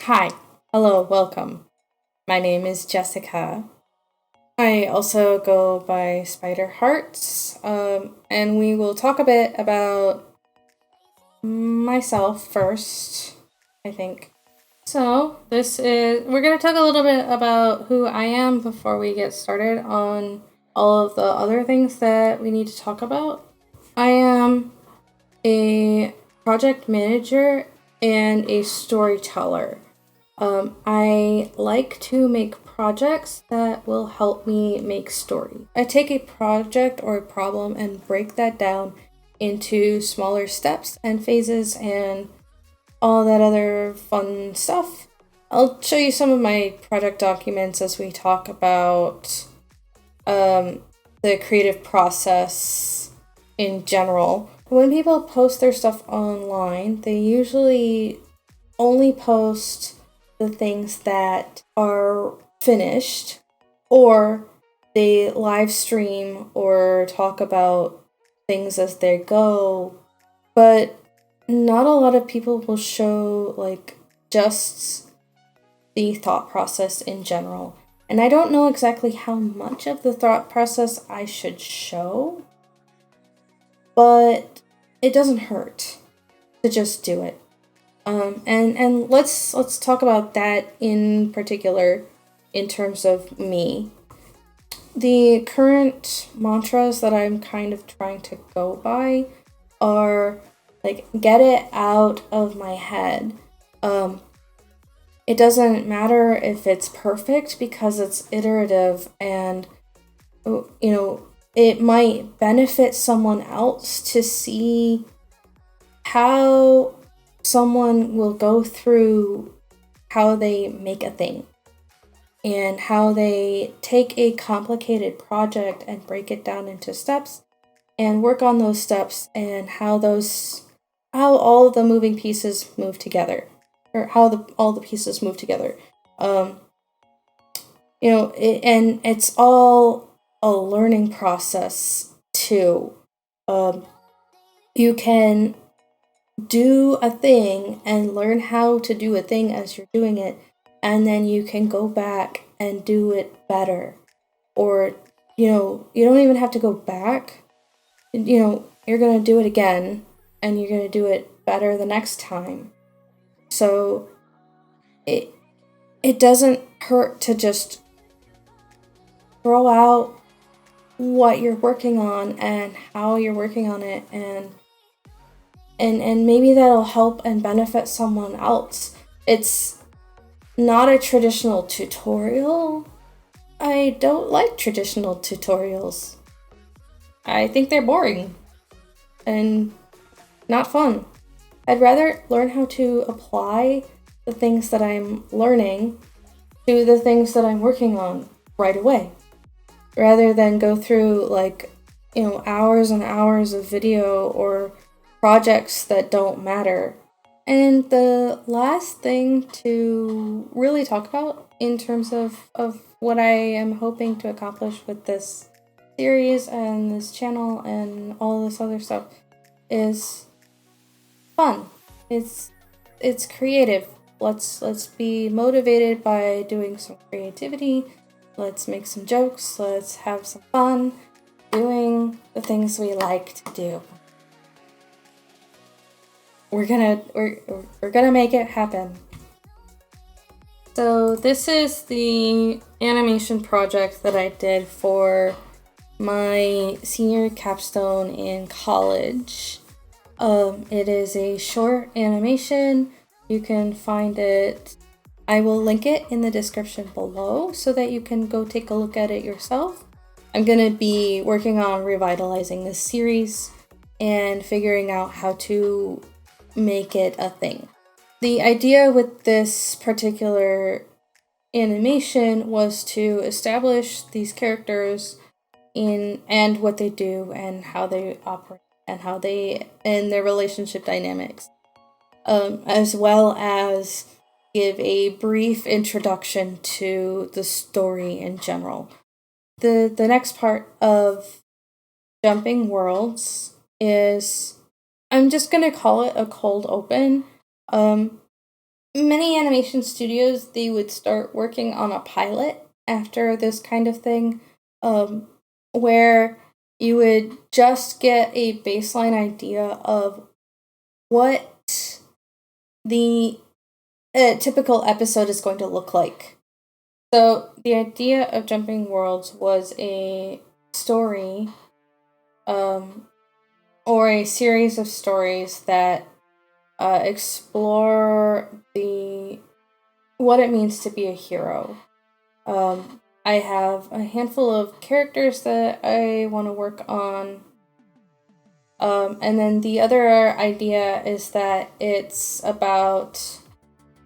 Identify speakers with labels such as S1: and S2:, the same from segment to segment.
S1: Hi, hello, welcome. My name is Jessica. I also go by Spider Hearts, and we will talk a bit about myself first, I think. So, we're going to talk a little bit about who I am before we get started on all of the other things that we need to talk about. I am a project manager and a storyteller. I like to make projects that will help me make story. I take a project or a problem and break that down into smaller steps and phases and all that other fun stuff. I'll show you some of my project documents as we talk about the creative process in general. When people post their stuff online, they usually only post the things that are finished, or they live stream or talk about things as they go, but not a lot of people will show just the thought process in general. And I don't know exactly how much of the thought process I should show, but it doesn't hurt to just do it. And let's talk about that in particular in terms of me. The current mantras that I'm kind of trying to go by are get it out of my head. It doesn't matter if it's perfect because it's iterative, and it might benefit someone else to see how someone will go through how they make a thing and how they take a complicated project and break it down into steps and work on those steps, and how all the moving pieces move together, or how all the pieces move together. And it's all a learning process too. You can do a thing and learn how to do a thing as you're doing it, and then you can go back and do it better. Or, you don't even have to go back. You're going to do it again, and you're going to do it better the next time. So, it doesn't hurt to just throw out what you're working on and how you're working on it, and maybe that'll help and benefit someone else. It's not a traditional tutorial. I don't like traditional tutorials. I think they're boring and not fun. I'd rather learn how to apply the things that I'm learning to the things that I'm working on right away, rather than go through hours and hours of video or projects that don't matter. And the last thing to really talk about in terms of what I am hoping to accomplish with this series and this channel and all this other stuff is fun. It's creative. Let's be motivated by doing some creativity. Let's make some jokes. Let's have some fun doing the things we like to do. We're gonna make it happen. So this is the animation project that I did for my senior capstone in college. It is a short animation. You can find it. I will link it in the description below so that you can go take a look at it yourself. I'm gonna be working on revitalizing this series and figuring out how to make it a thing. The idea with this particular animation was to establish these characters and what they do and how they operate and their relationship dynamics, as well as give a brief introduction to the story in general. The next part of Jumping Worlds is, I'm just gonna call it a cold open. many animation studios, they would start working on a pilot after this kind of thing, where you would just get a baseline idea of what the typical episode is going to look like. So the idea of Jumping Worlds was a story, or a series of stories that explore what it means to be a hero. I have a handful of characters that I want to work on. And then the other idea is that it's about,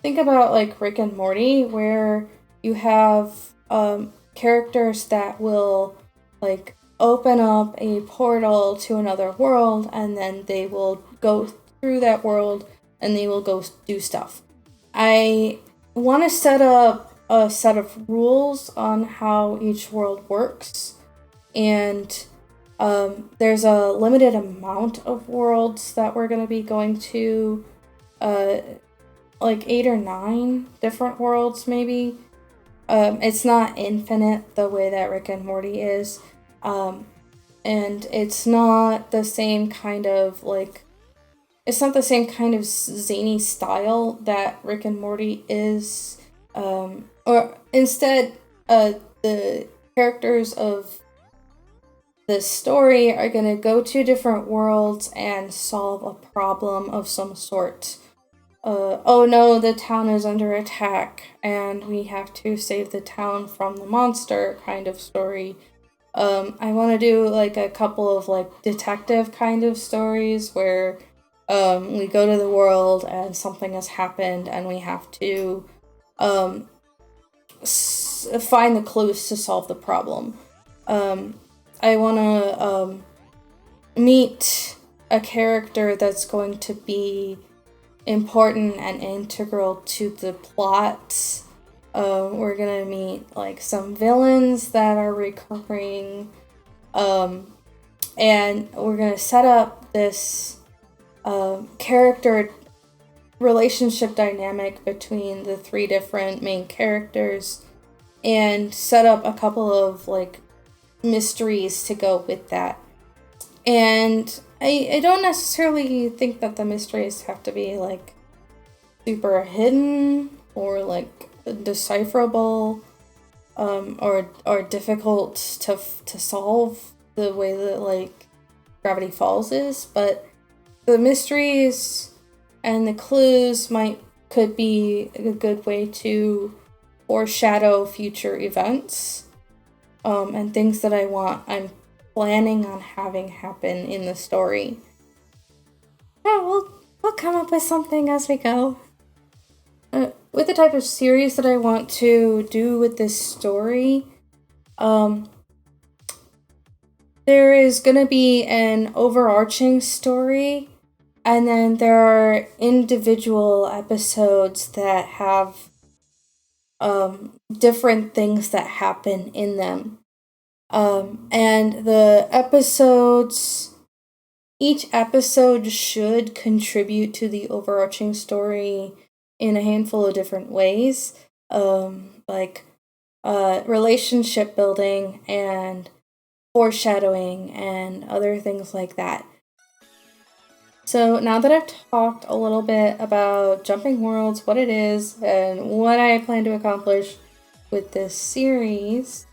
S1: think about like Rick and Morty, where you have characters that will like open up a portal to another world, and then they will go through that world and they will go do stuff. I want to set up a set of rules on how each world works, and there's a limited amount of worlds that we're going to be going to, like 8 or 9 different worlds maybe. It's not infinite the way that Rick and Morty is, and it's not the same kind of like, it's not the same kind of zany style that Rick and Morty is, or instead, the characters of the story are going to go to different worlds and solve a problem of some sort. Oh no, the town is under attack and we have to save the town from the monster kind of story. I want to do like a couple of like detective kind of stories where we go to the world and something has happened and we have to find the clues to solve the problem. I want to meet a character that's going to be important and integral to the plot. We're gonna meet like some villains that are recurring, and we're gonna set up this character relationship dynamic between the 3 different main characters, and set up a couple of like mysteries to go with that. And I don't necessarily think that the mysteries have to be like super hidden or like decipherable, or difficult to solve the way that like Gravity Falls is, but the mysteries and the clues could be a good way to foreshadow future events, and things that I'm planning on having happen in the story. Yeah, we'll come up with something as we go. With the type of series that I want to do with this story, there is gonna be an overarching story, and then there are individual episodes that have different things that happen in them. And the episodes, each episode should contribute to the overarching story in a handful of different ways, like relationship building and foreshadowing and other things like that. So now that I've talked a little bit about Jumping Worlds, what it is, and what I plan to accomplish with this series,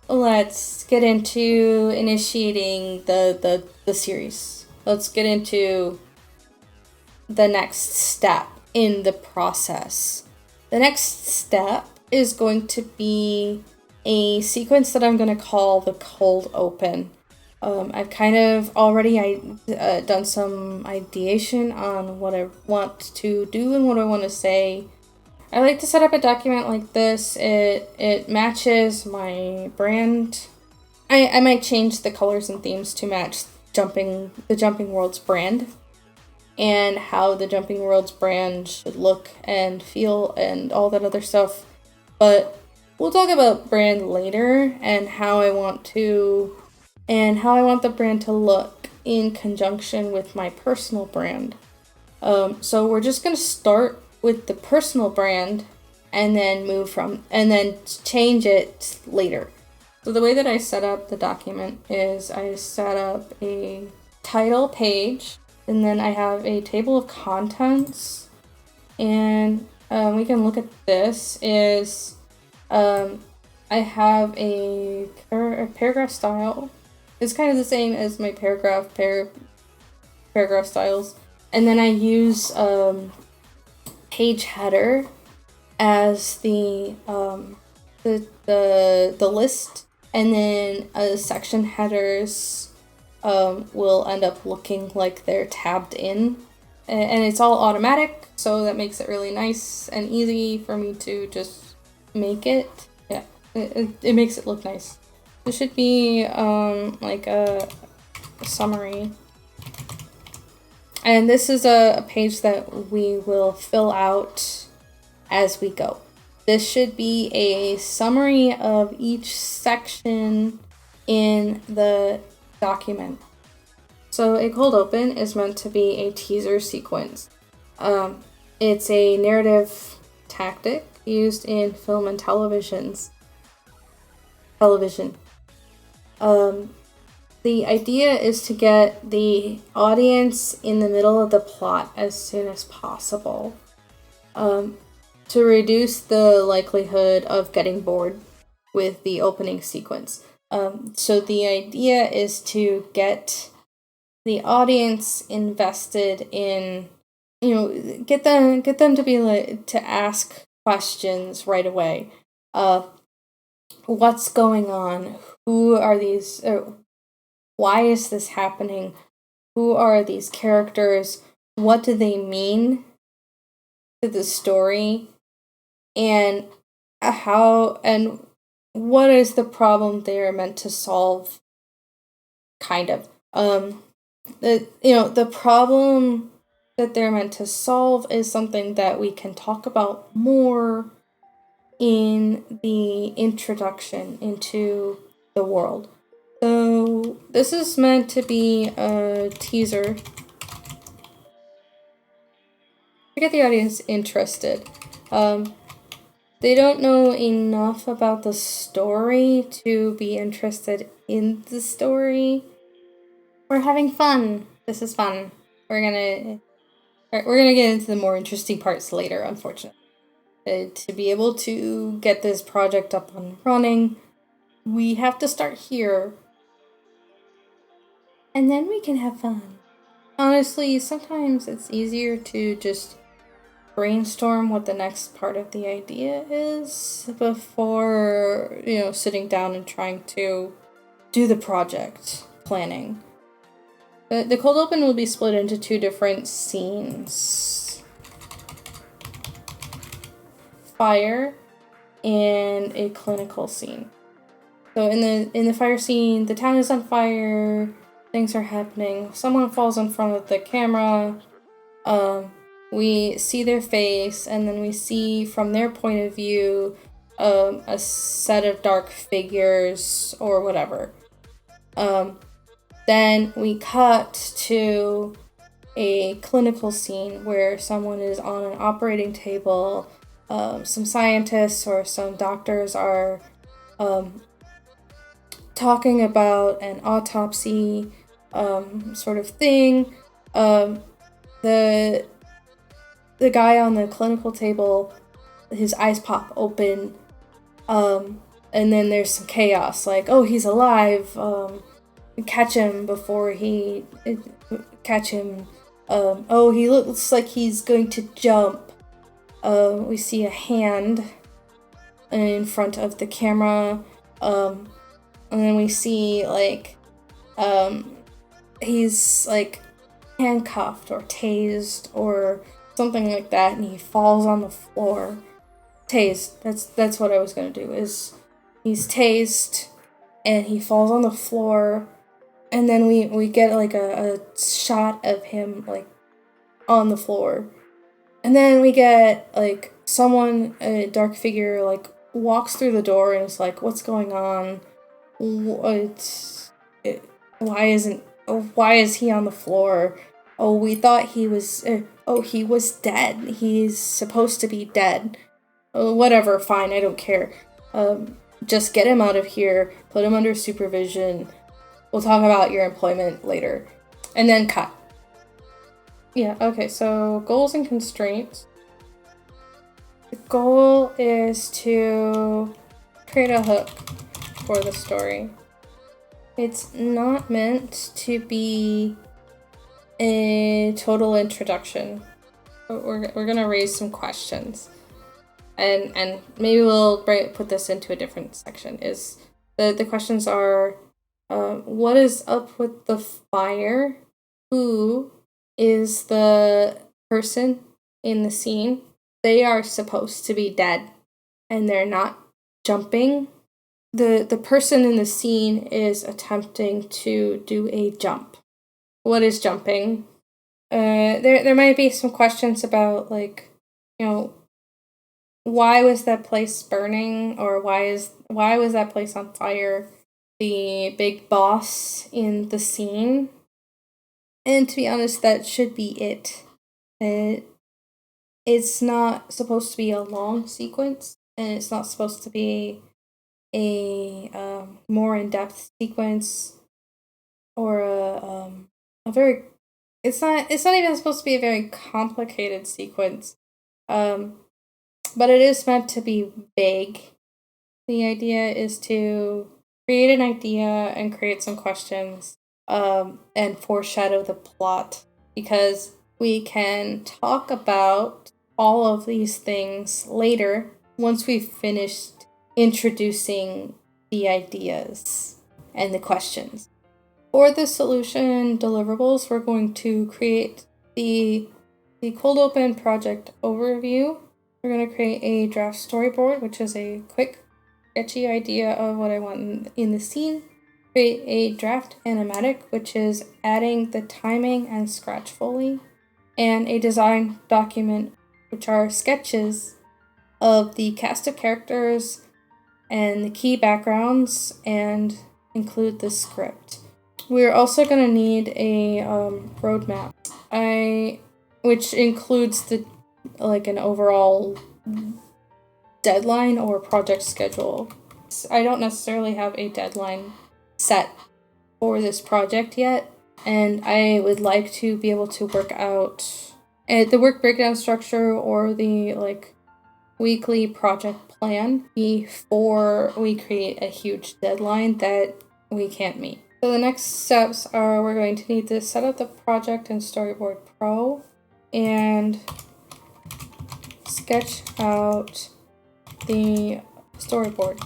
S1: let's get into initiating the series. Let's get into the next step in the process. The next step is going to be a sequence that I'm going to call the cold open. I've kind of already done some ideation on what I want to do and what I want to say. I like to set up a document like this. It matches my brand. I might change the colors and themes to match the Jumping Worlds brand, and how the Jumping Worlds brand should look and feel and all that other stuff. But we'll talk about brand later, and how I want the brand to look in conjunction with my personal brand. So we're just gonna start with the personal brand and then change it later. So the way that I set up the document is I set up a title page, and then I have a table of contents, and we can look at this is I have a paragraph style. It's kind of the same as my paragraph styles, and then I use page header as the list, and then section headers will end up looking like they're tabbed in, and it's all automatic, so that makes it really nice and easy for me to just make it. Yeah, it makes it look nice. This should be like a summary. And this is a page that we will fill out as we go. This should be a summary of each section in the document. So a cold open is meant to be a teaser sequence. It's a narrative tactic used in film and television. The idea is to get the audience in the middle of the plot as soon as possible, to reduce the likelihood of getting bored with the opening sequence. So the idea is to get the audience invested in, get them to be to ask questions right away. What's going on? Who are these? Why is this happening? Who are these characters? What do they mean to the story? And what is the problem they are meant to solve? Kind of. The problem that they're meant to solve is something that we can talk about more in the introduction into the world. So this is meant to be a teaser to get the audience interested. They don't know enough about the story to be interested in the story. We're having fun. This is fun. We're gonna get into the more interesting parts later, unfortunately. To be able to get this project up and running, we have to start here. And then we can have fun. Honestly, sometimes it's easier to just brainstorm what the next part of the idea is before, sitting down and trying to do the project planning. The cold open will be split into two different scenes. Fire and a clinical scene. So in the fire scene, the town is on fire, things are happening, someone falls in front of the camera, we see their face, and then we see from their point of view a set of dark figures or whatever. Then we cut to a clinical scene where someone is on an operating table. Some scientists or some doctors are talking about an autopsy sort of thing. The guy on the clinical table, his eyes pop open, and then there's some chaos, like, oh, he's alive, catch him before he catch him. Oh, he looks like he's going to jump. We see a hand in front of the camera, and then we see he's handcuffed or tased or something like that, and he falls on the floor. Tased. That's what I was gonna do. Is he's tased and he falls on the floor, and then we get a shot of him on the floor, and then we get someone, a dark figure, walks through the door and is like, "What's going on? Why is he on the floor? Oh, we thought he was oh, he was dead. He's supposed to be dead. Whatever, fine, I don't care. Just get him out of here, put him under supervision. We'll talk about your employment later. And then cut. Yeah, okay, so goals and constraints. The goal is to create a hook for the story. It's not meant to be a total introduction. We're gonna raise some questions. And maybe we'll put this into a different section. Is the questions are, what is up with the fire? Who is the person in the scene? They are supposed to be dead, and they're not jumping. The person in the scene is attempting to do a jump. What is jumping? There might be some questions about, like, you know, why was that place burning, or why was that place on fire? The big boss in the scene. And to be honest, that should be it. It's not supposed to be a long sequence, and it's not supposed to be a more in-depth sequence, or a very. It's not even supposed to be a very complicated sequence. But it is meant to be vague. The idea is to create an idea and create some questions, and foreshadow the plot, because we can talk about all of these things later once we've finished introducing the ideas and the questions. For the solution deliverables, we're going to create the cold open project overview. We're going to create a draft storyboard, which is a quick, sketchy idea of what I want in the scene. Create a draft animatic, which is adding the timing and scratch foley. And a design document, which are sketches of the cast of characters and the key backgrounds, and include the script. We're also going to need a roadmap, which includes an overall deadline or project schedule. I don't necessarily have a deadline set for this project yet, and I would like to be able to work out the work breakdown structure or the weekly project plan before we create a huge deadline that we can't meet. So the next steps are, we're going to need to set up the project in Storyboard Pro and sketch out the storyboard.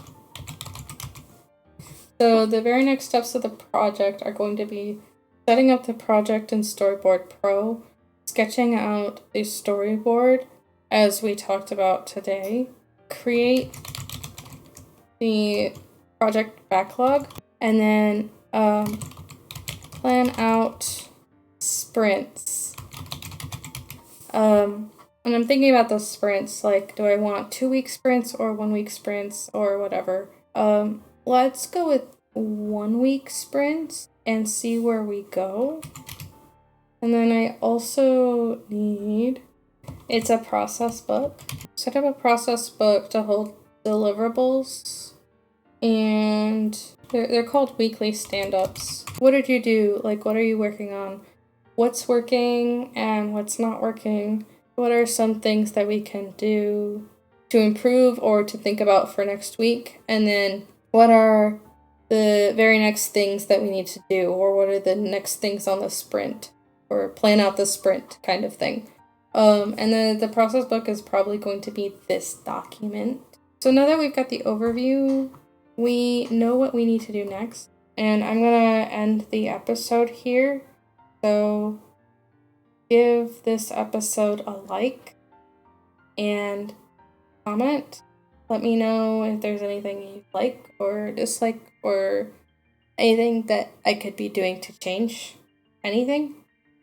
S1: So the very next steps of the project are going to be setting up the project in Storyboard Pro, sketching out the storyboard as we talked about today, create the project backlog, and then plan out sprints. And I'm thinking about those sprints, do I want 2-week sprints or 1-week sprints or whatever. Let's go with 1-week sprints and see where we go. And then I also need, it's a process book. Set up a process book to hold deliverables, and they're called weekly stand-ups. What did you do? What are you working on? What's working and what's not working? What are some things that we can do to improve or to think about for next week? And then what are the very next things that we need to do, or what are the next things on the sprint, or plan out the sprint kind of thing. And then the process book is probably going to be this document. So now that we've got the overview, we know what we need to do next. And I'm gonna end the episode here. So give this episode a like and comment. Let me know if there's anything you like or dislike, or anything that I could be doing to change anything.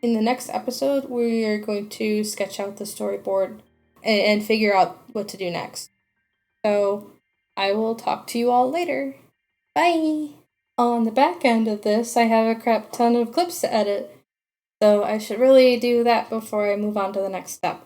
S1: In the next episode, we are going to sketch out the storyboard and figure out what to do next. So I will talk to you all later. Bye! On the back end of this, I have a crap ton of clips to edit. So I should really do that before I move on to the next step.